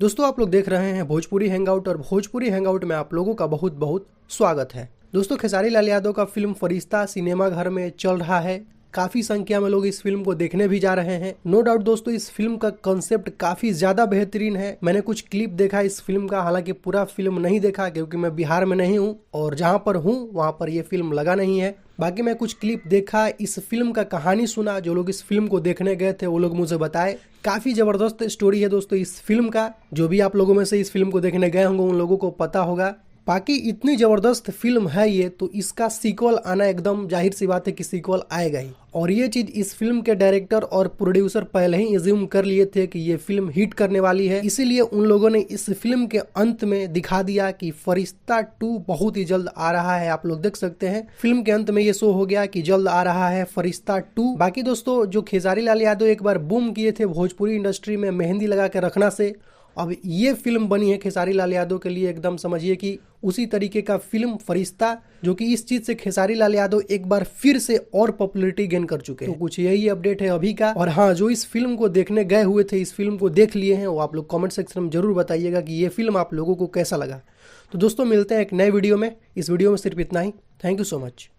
दोस्तों आप लोग देख रहे हैं भोजपुरी हैंगआउट और भोजपुरी हैंगआउट में आप लोगों का बहुत बहुत स्वागत है। दोस्तों खेसारी लाल यादव का फिल्म फरिश्ता सिनेमा घर में चल रहा है। काफी संख्या में लोग इस फिल्म को देखने भी जा रहे हैं। नो डाउट दोस्तों इस फिल्म का कंसेप्ट काफी ज्यादा बेहतरीन है। मैंने कुछ क्लिप देखा इस फिल्म का, हालांकि पूरा फिल्म नहीं देखा क्योंकि मैं बिहार में नहीं हूँ और जहाँ पर हूँ वहाँ पर यह फिल्म लगा नहीं है। बाकी मैं कुछ क्लिप देखा, इस फिल्म का कहानी सुना, जो लोग इस फिल्म को देखने गए थे वो लोग मुझे बताए। काफी जबरदस्त स्टोरी है दोस्तों इस फिल्म का। जो भी आप लोगों में से इस फिल्म को देखने गए होंगे उन लोगों को पता होगा। बाकी इतनी जबरदस्त फिल्म है ये, तो इसका सीक्वल आना एकदम जाहिर सी बात है कि सीक्वल आएगा ही। और ये चीज इस फिल्म के डायरेक्टर और प्रोड्यूसर पहले ही एज्यूम कर लिए थे कि ये फिल्म हिट करने वाली है, इसीलिए उन लोगों ने इस फिल्म के अंत में दिखा दिया कि फरिश्ता 2 बहुत ही जल्द आ रहा है। आप लोग देख सकते हैं फिल्म के अंत में ये शो हो गया कि जल्द आ रहा है फरिश्ता 2। बाकी दोस्तों जो खेसारी लाल यादव एक बार बूम किए थे भोजपुरी इंडस्ट्री में मेहंदी लगा के रखना से, अब ये फिल्म बनी है खेसारी लाल यादव के लिए एकदम समझिए कि उसी तरीके का फिल्म फरिश्ता, जो कि इस चीज से खेसारी लाल यादव एक बार फिर से और पॉपुलैरिटी गेन कर चुके हैं। तो कुछ यही अपडेट है अभी का। और हाँ, जो इस फिल्म को देखने गए हुए थे, इस फिल्म को देख लिए हैं, वो आप लोग कमेंट सेक्शन में जरूर बताइएगा कि ये फिल्म आप लोगों को कैसा लगा। तो दोस्तों मिलते हैं एक नए वीडियो में। इस वीडियो में सिर्फ इतना ही। Thank you so much.